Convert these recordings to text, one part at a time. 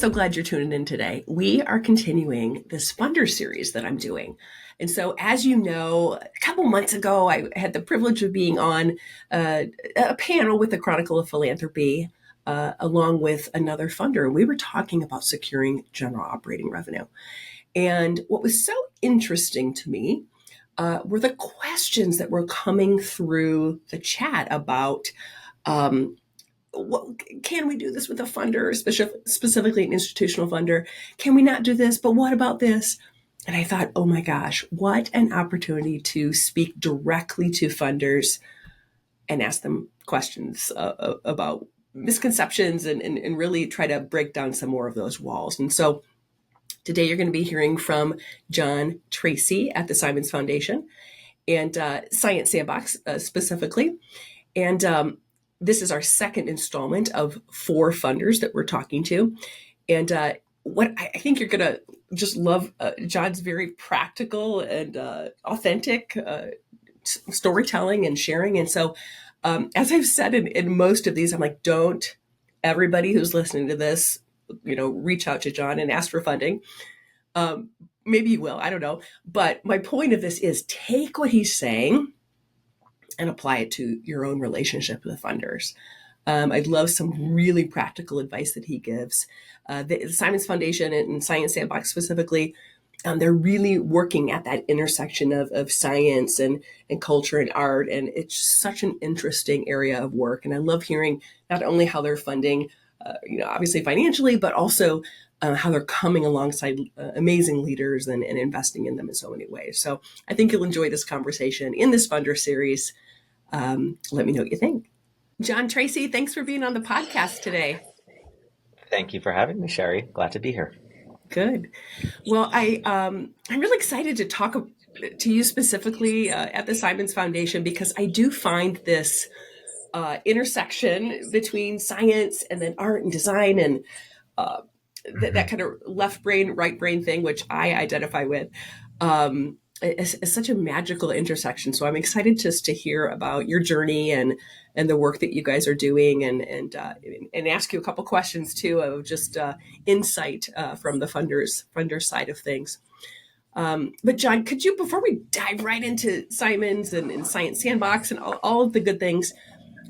so glad you're tuning in today. We are continuing this funder series that I'm doing. And so, as you know, a couple months ago, I had the privilege of being on a panel with the Chronicle of Philanthropy, along with another funder. We were talking about securing general operating revenue. And what was so interesting to me were the questions that were coming through the chat about what, can we do this with a funder, specifically an institutional funder? Can we not do this? But what about this? And I thought, oh my gosh, what an opportunity to speak directly to funders and ask them questions about misconceptions and really try to break down some more of those walls. And so today you're going to be hearing from John Tracey at the Simons Foundation and Science Sandbox specifically. And this is our second installment of 4 funders that we're talking to. And what I think you're going to just love John's very practical and authentic storytelling and sharing. And so as I've said in most of these, I'm like, don't everybody who's listening to this, reach out to John and ask for funding. Maybe you will, I don't know. But my point of this is take what he's saying and apply it to your own relationship with the funders. I'd love some really practical advice that he gives. The Simons Foundation and Science Sandbox specifically, they're really working at that intersection of science and culture and art. And it's such an interesting area of work. And I love hearing not only how they're funding, obviously financially, but also how they're coming alongside amazing leaders and investing in them in so many ways. So I think you'll enjoy this conversation in this funder series. Let me know what you think. John Tracey, thanks for being on the podcast today. Thank you for having me, Sherry. Glad to be here. Good. Well, I'm really excited to talk to you specifically at the Simons Foundation, because I do find this intersection between science and then art and design and that kind of left brain, right brain thing, which I identify with, is such a magical intersection. So I'm excited just to hear about your journey and the work that you guys are doing and ask you a couple questions too of just insight from the funder side of things. But John, could you, before we dive right into Simons and Science Sandbox and all of the good things,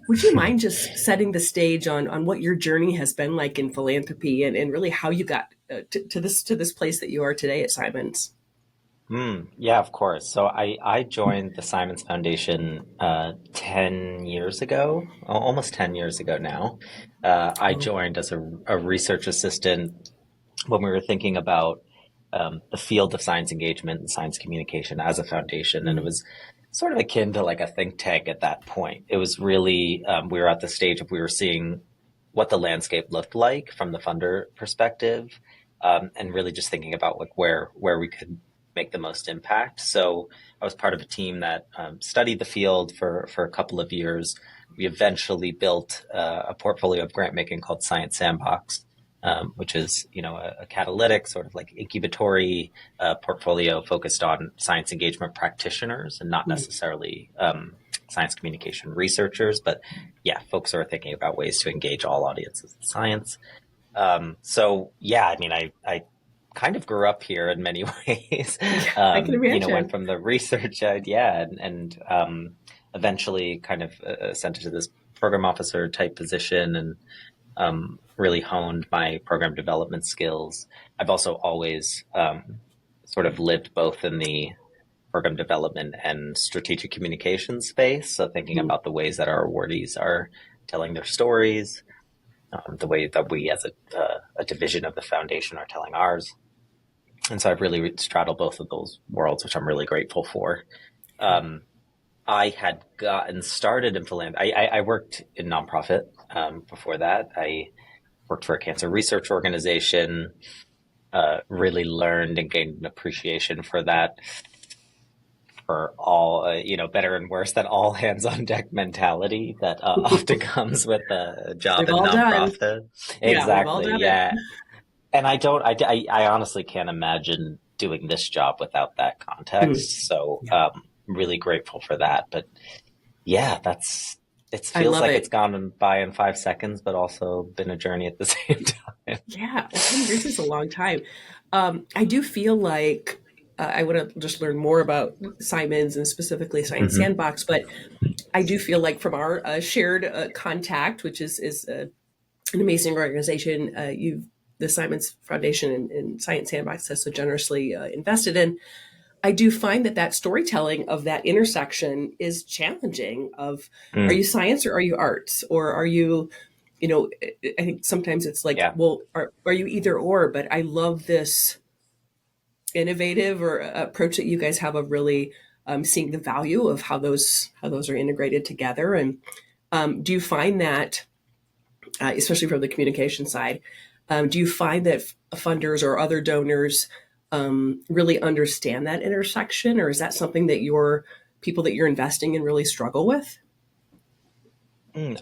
would you mind just setting the stage on what your journey has been like in philanthropy and really how you got to this place that you are today at Simons? Yeah, of course. So I joined the Simons Foundation 10 years ago, almost 10 years ago now. I joined as a research assistant when we were thinking about the field of science engagement and science communication as a foundation. And it was sort of akin to like a think tank at that point. It was really, we were at the stage of we were seeing what the landscape looked like from the funder perspective, and really just thinking about like where we could make the most impact. So I was part of a team that studied the field for a couple of years. We eventually built a portfolio of grant making called Science Sandbox, which is, a catalytic sort of like incubatory portfolio focused on science engagement practitioners and not necessarily science communication researchers, but folks who are thinking about ways to engage all audiences in science. I kind of grew up here in many ways. I can imagine. Went from the research idea and eventually kind of ascended to this program officer type position and really honed my program development skills. I've also always sort of lived both in the program development and strategic communication space. So thinking about the ways that our awardees are telling their stories, the way that we as a division of the foundation are telling ours. And so I've really straddled both of those worlds, which I'm really grateful for. I had gotten started in philanthropy. I worked in nonprofit before that. I worked for a cancer research organization, really learned and gained an appreciation for that, for all, better and worse, that all hands on deck mentality that often comes with a job in nonprofit. Exactly. Yeah. And I honestly can't imagine doing this job without that context. So, really grateful for that. But it feels like it's gone by in 5 seconds, but also been a journey at the same time. Yeah, well, 10 years is a long time. I do feel like I want to just learn more about Simons and specifically Science Hmm. Sandbox, but I do feel like from our shared contact, which is an amazing organization, the Simons Foundation and Science Sandbox has so generously invested in. I do find that that storytelling of that intersection is challenging. Of are Mm, you science or are you arts or are you, I think sometimes it's like, yeah. well, are you either or? But I love this innovative or approach that you guys have of really seeing the value of how those are integrated together. And do you find that, especially from the communication side, do you find that funders or other donors really understand that intersection, or is that something that your people that you're investing in really struggle with?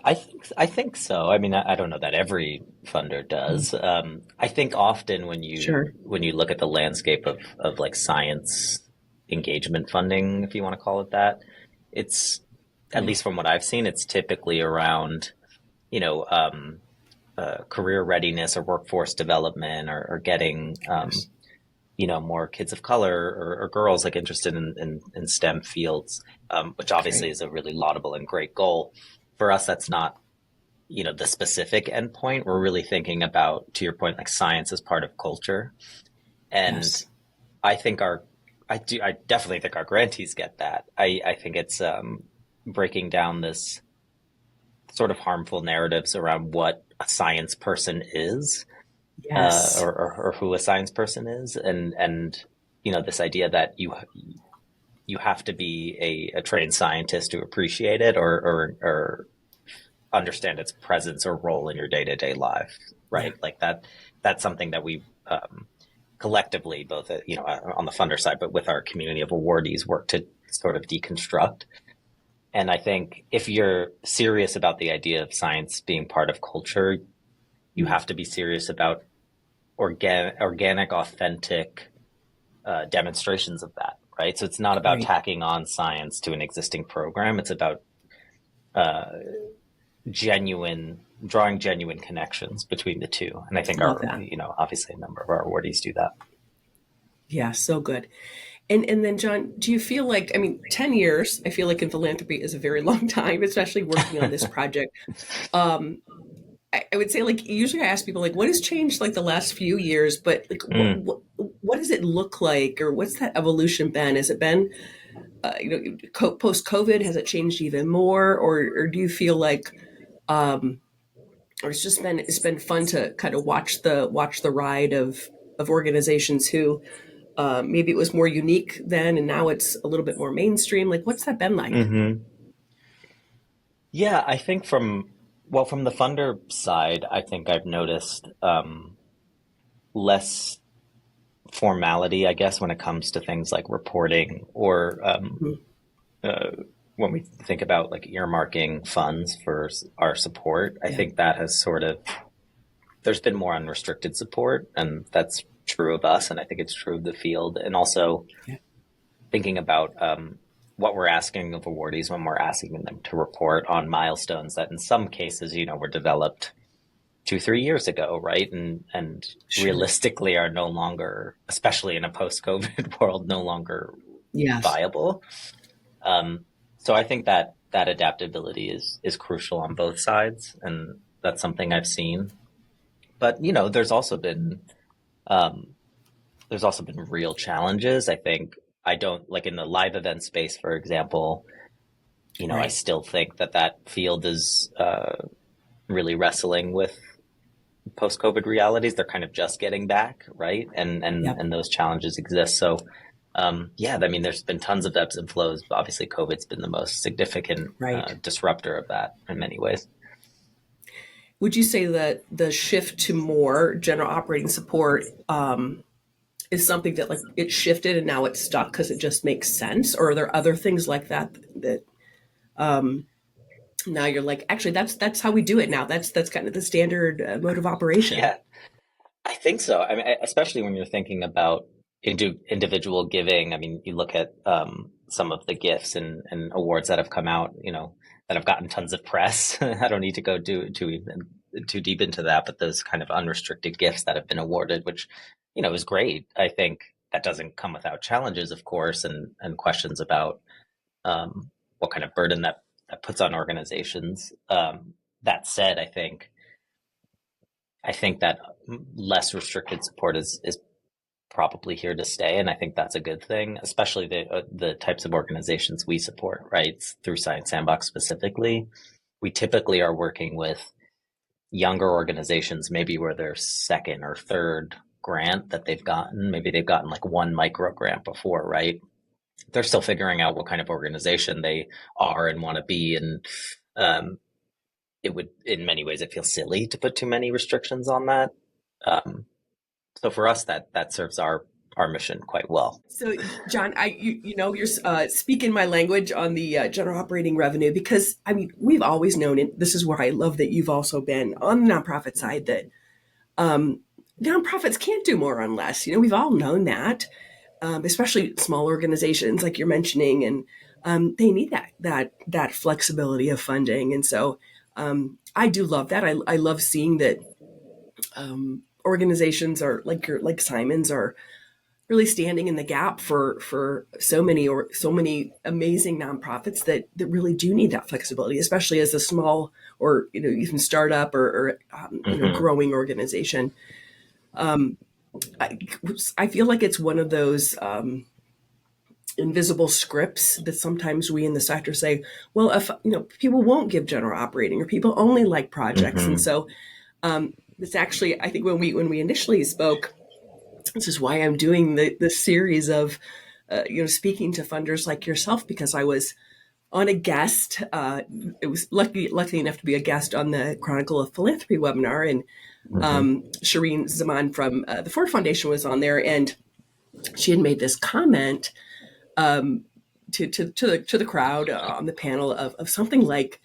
I think so. I mean, I don't know that every funder does. I think often when you Sure. when you look at the landscape of like science engagement funding, if you want to call it that, it's at Yeah. least from what I've seen, it's typically around, you know, career readiness or workforce development or getting Yes. more kids of color or girls like interested in STEM fields, which obviously Great. is a really laudable and great goal. For us, that's not the specific endpoint. We're really thinking about, to your point, like science as part of culture. And Yes. I think I definitely think our grantees get that. I think it's breaking down this sort of harmful narratives around what a science person is, Yes. or who a science person is, and this idea that you have to be a trained scientist to appreciate it or understand its presence or role in your day to day life, Yeah. right? Like that's something that we collectively, both on the funder side, but with our community of awardees, work to sort of deconstruct. And I think if you're serious about the idea of science being part of culture, you Mm. have to be serious about organic, authentic demonstrations of that, right? So it's not about Right. tacking on science to an existing program. It's about uh, drawing genuine connections between the two. And I think Love that. obviously a number of our awardees do that. Yeah, so good. And then John, do you feel like, I mean, 10 years, I feel like in philanthropy is a very long time, especially working on this project. Um, I would say like usually I ask people like what has changed like the last few years, but like Mm. what does it look like, or what's that evolution been? Has it been post COVID? Has it changed even more, or do you feel like or it's been fun to kind of watch the ride of organizations who maybe it was more unique then and now it's a little bit more mainstream. Like what's that been like? Hmm. Yeah, I think from the funder side, I think I've noticed less formality, I guess, when it comes to things like reporting or Mhm. uh, when we think about like earmarking funds for our support. I Yeah. think that has sort of there's been more unrestricted support, and that's true of us, and I think it's true of the field. And also Yeah. thinking about what we're asking of awardees when we're asking them to report on milestones that in some cases, were developed 2, 3 years ago, right? And Sure. realistically are no longer, especially in a post-COVID world, no longer Yes. viable. Um, so I think that adaptability is crucial on both sides, and that's something I've seen. But um, there's also been real challenges. I think I don't like in the live event space, for example. I Right. still think that field is really wrestling with post-COVID realities. They're kind of just getting back, right? And and Yep. and those challenges exist. So, yeah, I mean, there's been tons of ebbs and flows. But obviously, COVID's been the most significant Right. disruptor of that in many ways. Would you say that the shift to more general operating support is something that like it shifted and now it's stuck because it just makes sense, or are there other things like that now you're like actually that's how we do it now. That's kind of the standard mode of operation. Yeah, I think so. I mean, especially when you're thinking about individual giving. I mean, you look at some of the gifts and awards that have come out, that have gotten tons of press. I don't need to go do to even too deep into that, but those kind of unrestricted gifts that have been awarded, which, is great. I think that doesn't come without challenges, of course, and questions about what kind of burden that puts on organizations. That said, I think that less restricted support is probably here to stay, and I think that's a good thing, especially the types of organizations we support, right? Through Science Sandbox specifically, we typically are working with younger organizations, maybe where their second or third grant that they've gotten, maybe they've gotten like one micro grant before, right? They're still figuring out what kind of organization they are and want to be, and it would, in many ways, it feels silly to put too many restrictions on that. So for us, that serves our mission quite well. So, John, you're speaking my language on the general operating revenue, because I mean we've always known it. This is where I love that you've also been on the nonprofit side, that nonprofits can't do more on less. We've all known that, especially small organizations like you're mentioning, and they need that flexibility of funding. And so I do love that. I love seeing that organizations are like Simon's are really standing in the gap for so many amazing nonprofits that really do need that flexibility, especially as a small or even startup or Mm-hmm. growing organization. I feel like it's one of those invisible scripts that sometimes we in the sector say, well, if people won't give general operating, or people only like projects. And Mm-hmm. so it's actually, I think when we initially spoke, this is why I'm doing this series of speaking to funders like yourself, because I was on a guest. It was lucky enough to be a guest on the Chronicle of Philanthropy webinar, and Mm-hmm. Shireen Zaman from the Ford Foundation was on there, and she had made this comment to the crowd on the panel of something like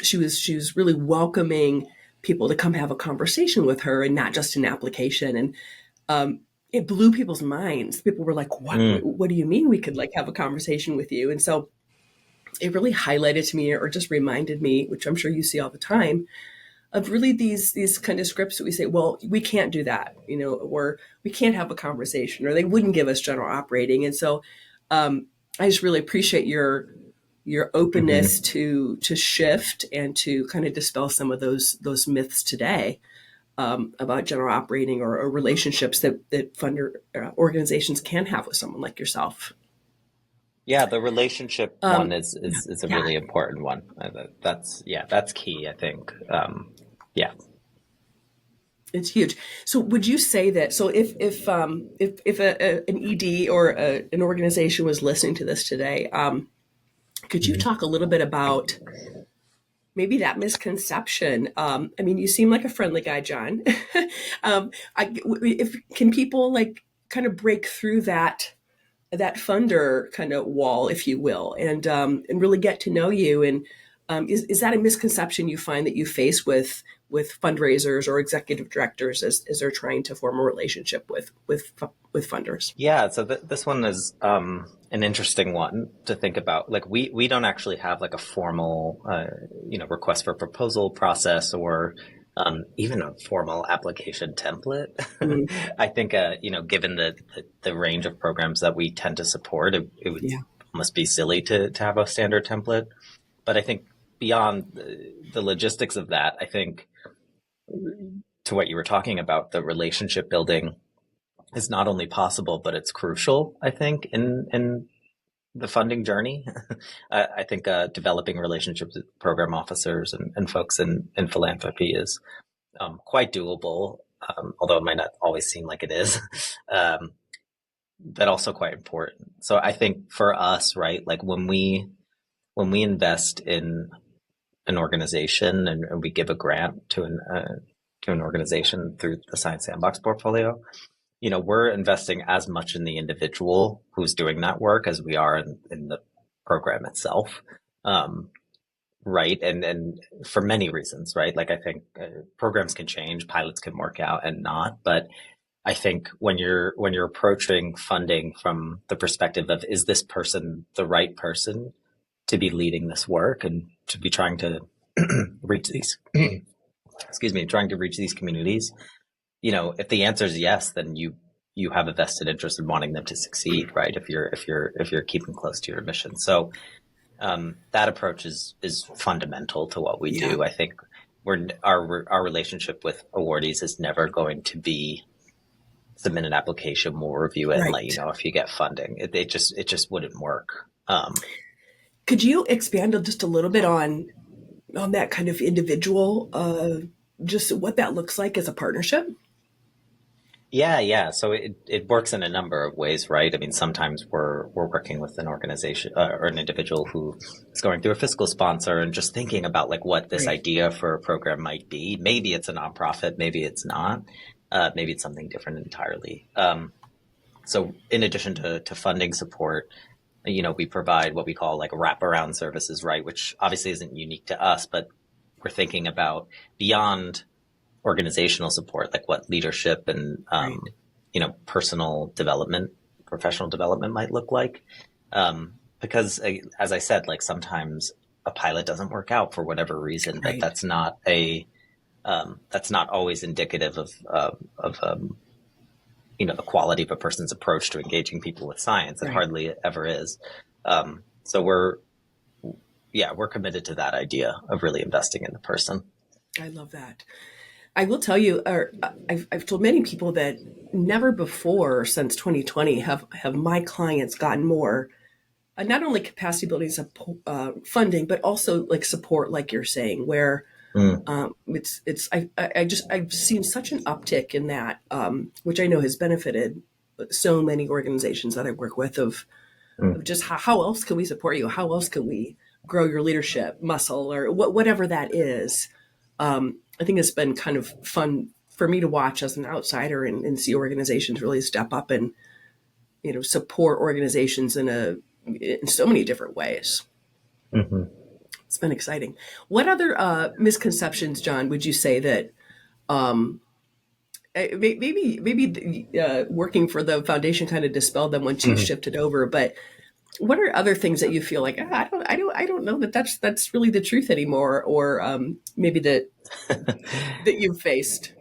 she was really welcoming people to come have a conversation with her, and not just an application. And it blew people's minds. People were like, Mm. what do you mean we could like have a conversation with you? And so it really highlighted to me, or just reminded me, which I'm sure you see all the time, of really these kind of scripts that we say, well, we can't do that, or we can't have a conversation, or they wouldn't give us general operating. And so I just really appreciate your openness Mm-hmm. to shift and to kind of dispel some of those myths today about general operating, or relationships that funder organizations can have with someone like yourself. Yeah, the relationship one is Yeah, is is a yeah, really important one. That's key, I think. Yeah. it's huge. So, would you say that? So, if an ED or an organization was listening to this today, could you Mhm. talk a little bit about maybe that misconception? I mean, you seem like a friendly guy, John. If can people like kind of break through that funder kind of wall, if you will, and really get to know you? And is that a misconception you find that you face with fundraisers or executive directors as they're trying to form a relationship with funders? Yeah, so this one is an interesting one to think about. Like we don't actually have like a formal request for proposal process, or even a formal application template. Mm, I think given the range of programs that we tend to support, it would yeah. almost be silly to have a standard template. But I think beyond the logistics of that, I think to what you were talking about, the relationship building is not only possible, but it's crucial, I think, in the funding journey. I think developing relationships with program officers and folks in philanthropy is quite doable, although it might not always seem like it is, um, but also quite important. So I think for us, right, like when we invest in an organization, and we give a grant to an organization through the Science Sandbox portfolio, we're investing as much in the individual who's doing that work as we are in the program itself. Um, right. And for many reasons, right? Like I think programs can change, pilots can work out and not, but I think when you're approaching funding from the perspective of, is this person the right person to be leading this work and to be trying to reach these excuse me, trying to reach these communities, if the answer is yes, then you have a vested interest in wanting them to succeed, right? If you're keeping close to your mission. So that approach is fundamental to what we Yeah, do. I think our relationship with awardees is never going to be submit an application, we'll review it and let you right. know if you get funding. It just wouldn't work. Could you expand just a little bit on that kind of individual, just what that looks like as a partnership? Yeah, yeah. So it works in a number of ways, right? I mean, sometimes we're working with an organization or an individual who is going through a fiscal sponsor and just thinking about like what this Right, idea for a program might be. Maybe it's a nonprofit, maybe it's not. Maybe it's something different entirely. So in addition to funding support, we provide what we call like wraparound services, right? Which obviously isn't unique to us, but we're thinking about beyond organizational support, like what leadership and right, personal development, professional development might look like. Because as I said, like sometimes a pilot doesn't work out for whatever reason, but right, that's not always indicative of the quality of a person's approach to engaging people with science. It right. hardly ever is. So we're committed to that idea of really investing in the person. I love that. I will tell you, or I've told many people that never before since 2020 have my clients gotten more, not only capacity building funding, but also like support, like you're saying, where Mm, I've seen such an uptick in that, which I know has benefited so many organizations that I work with of mm, just how else can we support you? How else can we grow your leadership muscle or whatever that is? I think it's been kind of fun for me to watch as an outsider and see organizations really step up and support organizations in so many different ways. mhm. It's been exciting. What other misconceptions, John, would you say that maybe working for the foundation kind of dispelled them once you Mhm. shifted over? But what are other things that you feel like I don't know that that's really the truth anymore, or maybe that you've faced?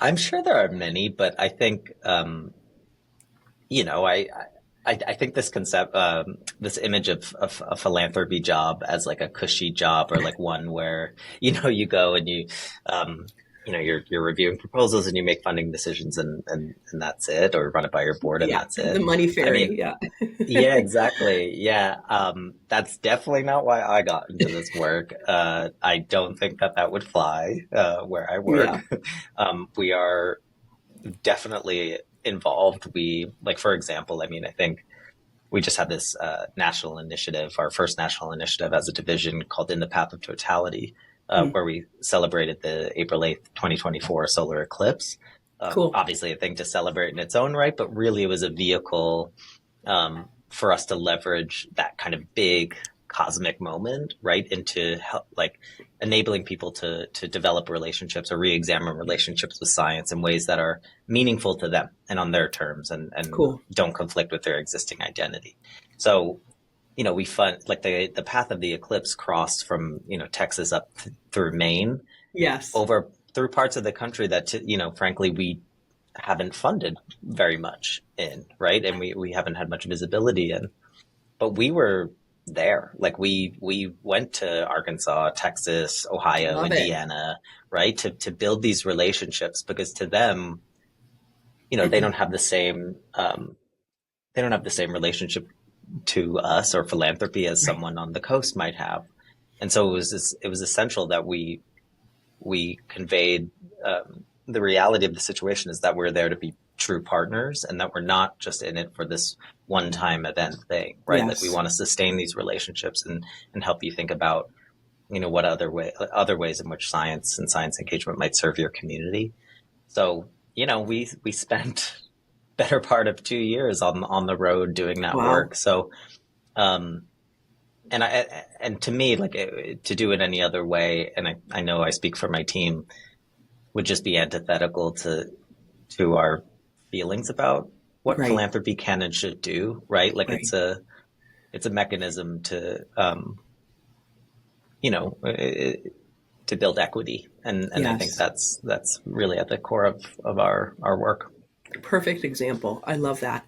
I'm sure there are many, but I think you know, I think this concept, this image of a philanthropy job as like a cushy job or like one where you go and um, you're reviewing proposals and you make funding decisions and that's it, or run it by your board and Yeah, that's the it. money I fairy. mean, Yeah, yeah, exactly. Yeah. That's definitely not why I got into this work. I don't think that would fly, where I work. yeah. We are definitely involved. Like, for example, I mean, I think we just had this national initiative, our first national initiative as a division called In the Path of Totality, Mm, where we celebrated the April 8th, 2024 solar eclipse. cool. Obviously, a thing to celebrate in its own right, but really it was a vehicle for us to leverage that kind of big cosmic moment, right, into help, like enabling people to develop relationships or re-examine relationships with science in ways that are meaningful to them and on their terms and Cool. don't conflict with their existing identity. So, we fund like the path of the eclipse crossed from Texas up through Maine Yes. over through parts of the country that frankly we haven't funded very much in, right? And we haven't had much visibility in. But we were there. Like we went to Arkansas, Texas, Ohio, Love it. Indiana, right? To build these relationships because to them, they Hmm. don't have the same they don't have the same relationship to us or philanthropy as Right. someone on the coast might have. And so it was essential that we conveyed the reality of the situation is that we're there to be true partners and that we're not just in it for this one time event thing, right? Like we Yes. want to sustain these relationships and help you think about, what other ways in which science and science engagement might serve your community. So, we spent better part of 2 years on the road doing that Wow. work. So, um, and to me, like to do it any other way, and I know I speak for my team, would just be antithetical to our feelings about what Right. philanthropy can and should do, right? Like Right. it's a mechanism to you know to build equity. And I think Yes. that's really at the core of our work. Perfect example. I love that.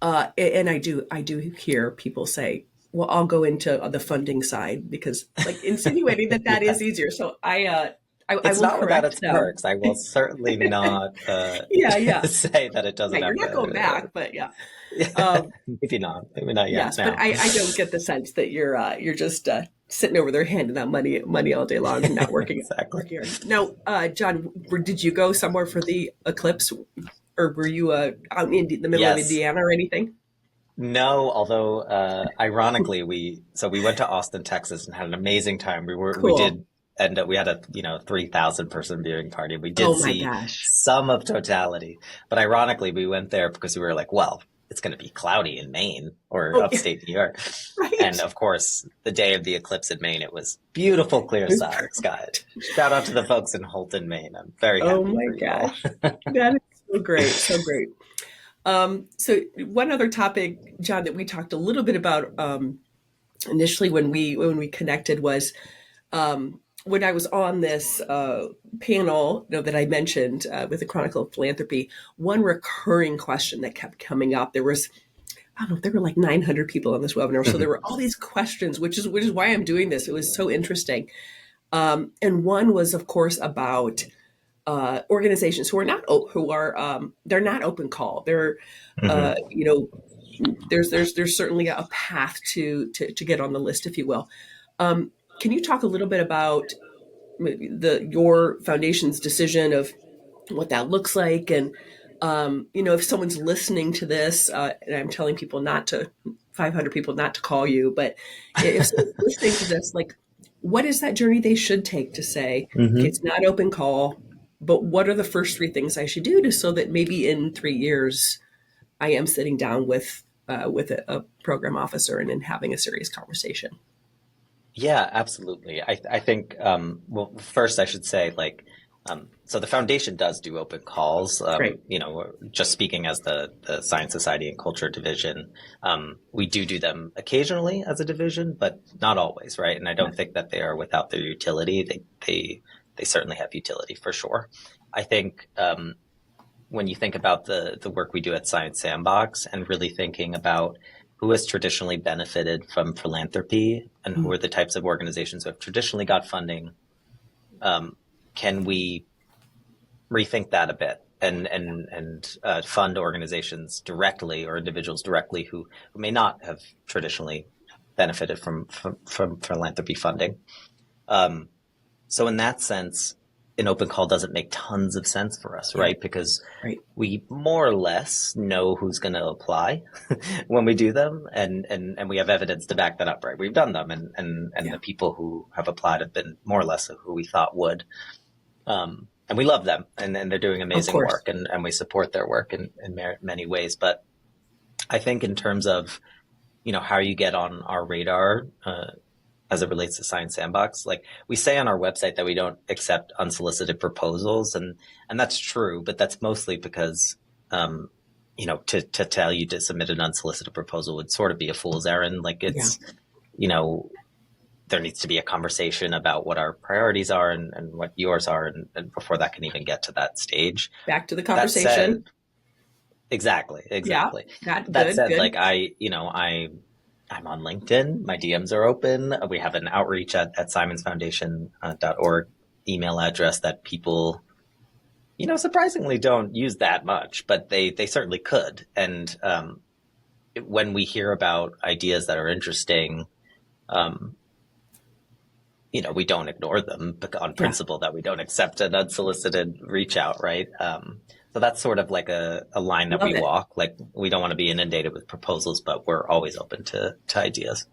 And I do hear people say, well, I'll go into the funding side because like insinuating that Yeah. is easier. So I It's will not without correct its them. perks. I will certainly not Yeah, yeah. say that it Yeah, doesn't you're have not going the. back, but yeah. Um, Maybe not yet. yes, but Now, I don't get the sense that you're just sitting over there handing out money all day long and not working exactly. working hard. Now, John, did you go somewhere for the eclipse, or were you out in the middle of Yes. Indiana or anything? No, although ironically we went to Austin, Texas and had an amazing time. We Cool. did end up we had a 3,000 person viewing party. We did Oh my see gosh. some of totality, but ironically we went there because we were like, well, it's going to be cloudy in Maine or Oh, yeah, upstate New York. And right. of course, the day of the eclipse in Maine, it was beautiful, clear It was sky. Shout out to the folks in Holton, Maine. I'm very Oh happy my for you all. gosh. That is so great. So great. So one other topic, John, that we talked a little bit about initially when we connected was when I was on this panel, that I mentioned with the Chronicle of Philanthropy. One recurring question that kept coming up. I don't know, there were like 900 people on this webinar, so there were all these questions, which is why I'm doing this. It was so interesting, and one was, of course, about organizations they're not open call. They're Mhm. there's certainly a path to get on the list, if you will. Can you talk a little bit about maybe your foundation's decision of what that looks like, and if someone's listening to this, and I'm telling people not to 500 people not to call you, but if someone's listening to this, like, what is that journey they should take to say, okay, Mhm. it's not open call, but what are the first three things I should do so that maybe in 3 years I am sitting down with a program officer and having a serious conversation. Yeah, absolutely. I think, well, first I should say, like, so the foundation does do open calls. Great. Just speaking as the Science Society and Culture Division, we do them occasionally as a division, but not always, right? And I don't think that they are without their utility. They certainly have utility for sure. I think, when you think about the work we do at Science Sandbox and really thinking about who has traditionally benefited from philanthropy and who Mm. are the types of organizations who have traditionally got funding, can we rethink that a bit and fund organizations directly or individuals directly who may not have traditionally benefited from philanthropy funding? So in that sense, an open call doesn't make tons of sense for us, Yeah. right? Because Right. we more or less know who's going to apply when we do them, and we have evidence to back that up, right? We've done them, and Yeah. the people who have applied have been more or less who we thought would, and we love them, and they're doing Of amazing course. work, and we support their work in many ways. But I think in terms of how you get on our radar, as it relates to Science Sandbox. Like, we say on our website that we don't accept unsolicited proposals, and that's true, but that's mostly because, to tell you to submit an unsolicited proposal would sort of be a fool's errand. Like, Yeah. it's, you know, there needs to be a conversation about what our priorities are and what yours are, and before that can even get to that stage. Back to the That conversation. said, exactly, Yeah. exactly. That That good. said, Good. like, I'm on LinkedIn. My DMs are open. We have an outreach at simonsfoundation.org email address that people, surprisingly don't use that much, but they certainly could. And when we hear about ideas that are interesting, um, we don't ignore them on Yeah. principle that we don't accept an unsolicited reach out, right? So that's sort of like a line that Love we it. walk. Like, we don't want to be inundated with proposals, but we're always open to ideas.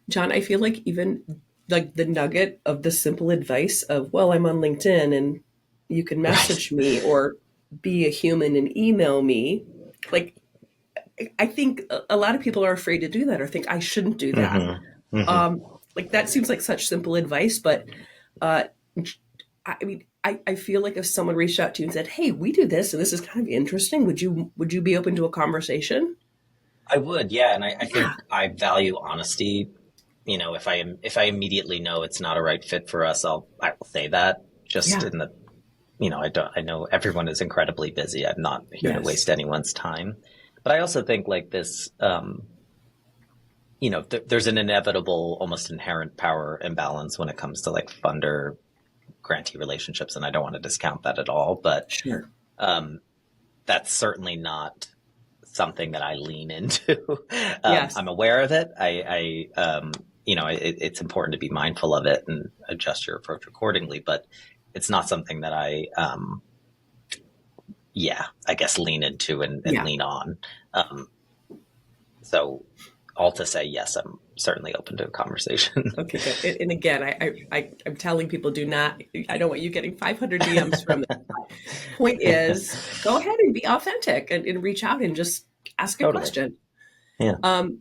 John, I feel like even like the nugget of the simple advice of, well, I'm on LinkedIn and you can Right. message me or be a human and email me. Like, I think a lot of people are afraid to do that or think I shouldn't do that. hmm hmm Like, that seems like such simple advice, but uh, I mean, I feel like if someone reached out to you and said, "Hey, we do this, and this is kind of interesting. Would you be open to a conversation?" I would, yeah. And I Yeah. think I value honesty, if I immediately know it's not a right fit for us, I will say that just Yeah. in the, I know everyone is incredibly busy. I'm not here to Yes. waste anyone's time. But I also think like this, there's an inevitable, almost inherent power imbalance when it comes to like funder grantee relationships. And I don't want to discount that at all, but Sure. um, that's certainly not something that I lean into. Yes. I'm aware of it. It's important to be mindful of it and adjust your approach accordingly, but it's not something that I guess lean into and Yeah. lean on. Um, so all to say, yes, I'm certainly open to a conversation. Okay, good. And again, I'm telling people, do not, I don't want you getting 500 DMs from them. Point is, go ahead and be authentic and reach out and just ask a Totally. question. Yeah. Um,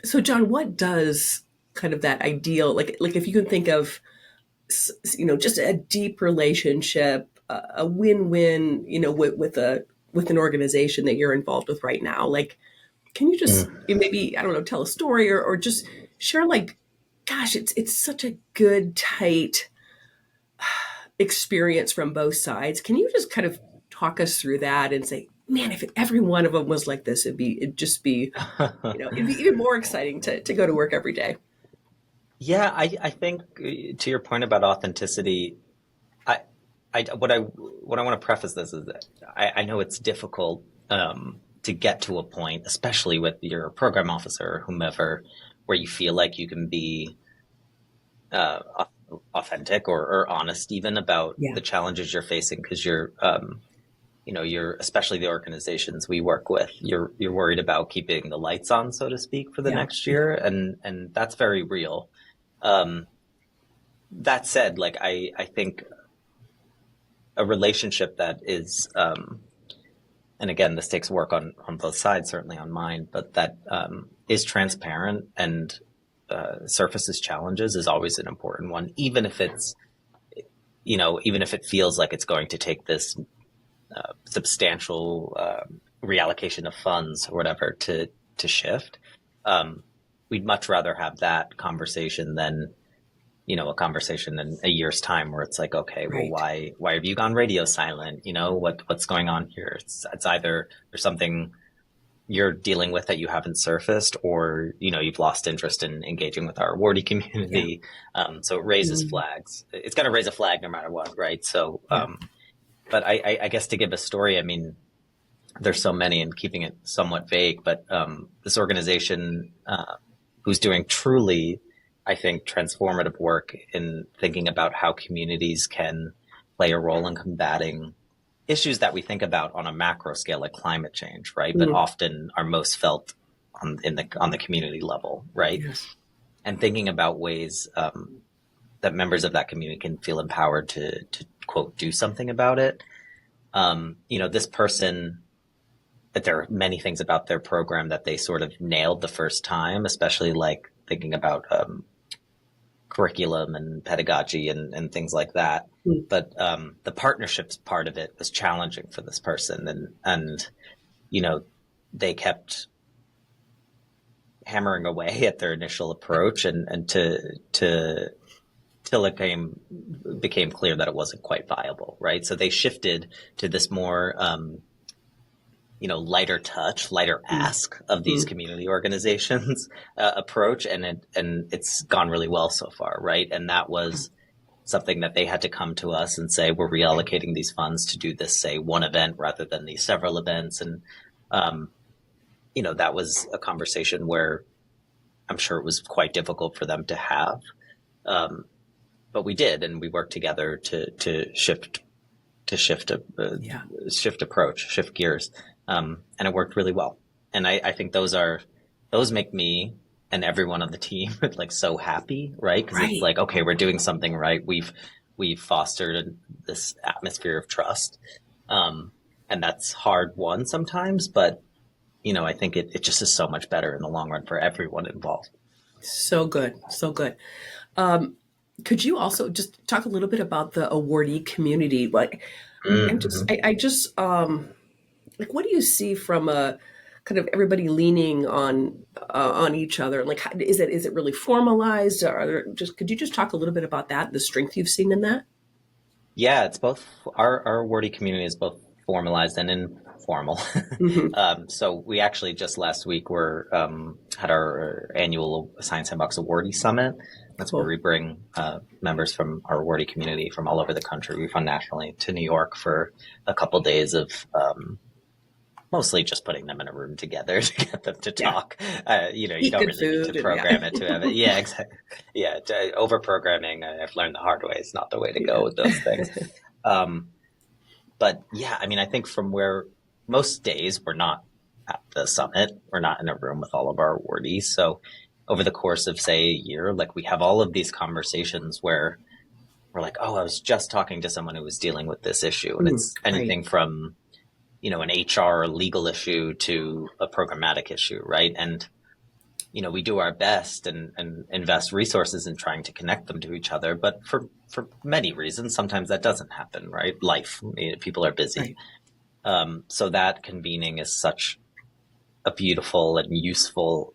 so John, what does kind of that ideal, like if you can think of, just a deep relationship, a win-win, with an organization that you're involved with right now, like, can you just Mm. maybe, I don't know, tell a story or just share like, gosh, it's such a good, tight experience from both sides. Can you just kind of talk us through that and say, man, if every one of them was like this, it'd just be, it'd be even more exciting to go to work every day. Yeah, I think to your point about authenticity, I, what I want to preface this is that I know it's difficult to get to a point, especially with your program officer or whomever, where you feel like you can be uh, authentic or honest even about Yeah. the challenges you're facing because you're especially the organizations we work with, you're worried about keeping the lights on, so to speak, for the Yeah. next Yeah. year, and that's very real. Um, that said, like I think a relationship that is, and again, this takes work on both sides, certainly on mine, but that is transparent and surfaces challenges is always an important one, even if it feels like it's going to take this substantial reallocation of funds or whatever to shift. Um, we'd much rather have that conversation than a conversation in a year's time where it's like, okay, well, Right. why have you gone radio silent? What's going on here? It's either there's something you're dealing with that you haven't surfaced, or you've lost interest in engaging with our awardee Yeah. community. So it raises Mhm. flags. It's going to raise a flag no matter what, right? So, Yeah. but I guess to give a story, I mean, there's so many, and keeping it somewhat vague, but this organization who's doing truly, I think, transformative work in thinking about how communities can play a role in combating issues that we think about on a macro scale, like climate change, right? But Mm. often are most felt on the community level, right? Yes. And thinking about ways that members of that community can feel empowered to quote do something about it. This person, that there are many things about their program that they sort of nailed the first time, especially like thinking about curriculum and pedagogy and things like that. Mm. But the partnerships part of it was challenging for this person, and you know they kept hammering away at their initial approach, and to till it became clear that it wasn't quite viable, right? So they shifted to this more lighter touch, lighter Mm. ask of these Mm. community organizations approach, and it's gone really well so far, right? And that was something that they had to come to us and say, we're reallocating these funds to do this, say, one event rather than these several events, and um, that was a conversation where I'm sure it was quite difficult for them to have, um, but we did, and we worked together to shift Yeah. shift approach, shift gears, and it worked really well. And I think those make me and everyone on the team like so happy, right? Because it's Right. like, okay, we're doing something right. We've fostered this atmosphere of trust, um, and that's hard won sometimes, but I think it just is so much better in the long run for everyone involved. So good. So good. Um, could you also just talk a little bit about the awardee community? Like, Mm-hmm. I just, like, what do you see from a kind of everybody leaning on each other? Like, is it really formalized? Or could you just talk a little bit about that, the strength you've seen in that? Yeah, it's both. Our wordy community is both formalized and informal. Hmm. So we actually just last week were had our annual Science Sandbox Awardee Summit. That's where Cool. we bring members from our wordy community from all over the country. We fund nationally to New York for a couple days of mostly just putting them in a room together to get them to Yeah. talk. You Eat don't good really need to food and yeah. program it to have it. Yeah, exactly. Yeah, over programming. I've learned the hard way. It's not the way to Yeah. go with those things. Um, but yeah, I mean, I think from where most days we're not at the summit, we're not in a room with all of our awardees. So over the course of say a year, like we have all of these conversations where we're like, oh, I was just talking to someone who was dealing with this issue. And Mm, it's right. anything from, an HR legal issue to a programmatic issue, right? And, we do our best and invest resources in trying to connect them to each other. But for many reasons, sometimes that doesn't happen, right? Life, people are busy. Right. So that convening is such a beautiful and useful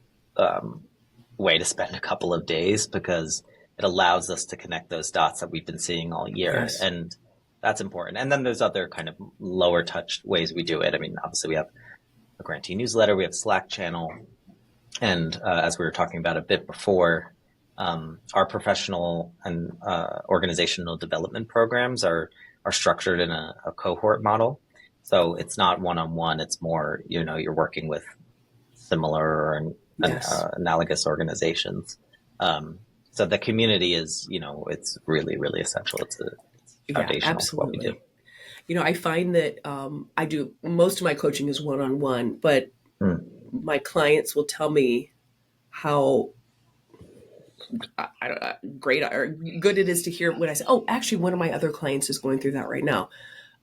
way to spend a couple of days because it allows us to connect those dots that we've been seeing all year. Yes. And that's important. And then there's other kind of lower touch ways we do it. I mean, obviously we have a grantee newsletter, we have Slack channel. And as we were talking about a bit before, our professional and organizational development programs are structured in a cohort model. So it's not one-on-one. It's more, you're working with similar and Yes. analogous organizations. So the community is, it's really, really essential. It's Yeah, foundational to what we do. absolutely. I find that I do most of my coaching is one on one, but Mm. my clients will tell me how great or good it is to hear when I say, "Oh, actually, one of my other clients is going through that right now.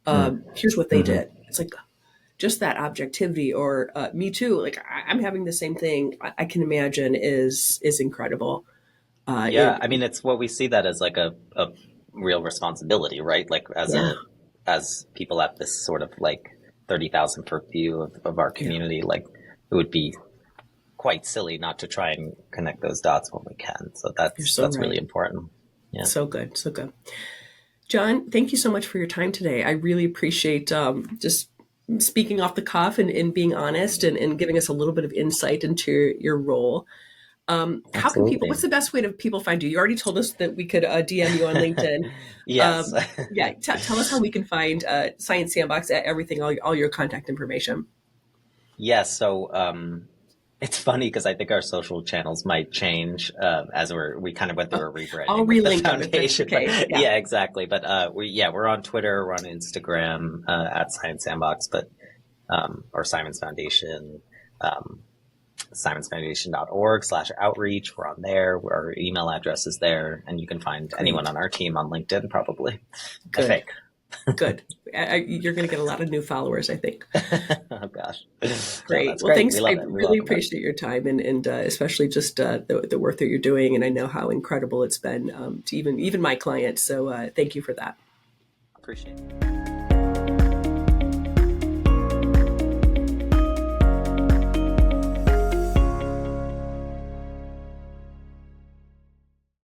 Mm. Here's what they Hmm. did." It's like just that objectivity, or me too. Like I'm having the same thing. I can imagine is incredible. Yeah, I mean, it's what we see that as like a real responsibility, right? Like Yeah, as people at this sort of like 30,000 foot view of our yeah. community, like it would be quite silly not to try and connect those dots when we can. So You're that's so that's really right. important. Yeah, So good, so good. John, thank you so much for your time today. I really appreciate just speaking off the cuff and being honest and giving us a little bit of insight into your role. How can people? absolutely. What's the best way to people find you? You already told us that we could DM you on LinkedIn. Yes. Yeah, tell us how we can find Science Sandbox, everything, all your contact information. Yes. So it's funny because I think our social channels might change as we kind of went through a I'll rebranding with the relink them if that's foundation. But okay. Yeah, yeah, exactly. But we're on Twitter, we're on Instagram at Science Sandbox, but or Simon's Foundation, um, simonsfoundation.org/outreach. We're on there. Our email address is there, and you can find anyone great, on our team on LinkedIn probably. I good, think. good. You're going to get a lot of new followers, I think. Oh gosh. No, Great. that's Well, great. thanks. We I love it. We really welcome it. appreciate your time and especially just the work that you're doing. And I know how incredible it's been to even my clients. So thank you for that. Appreciate it.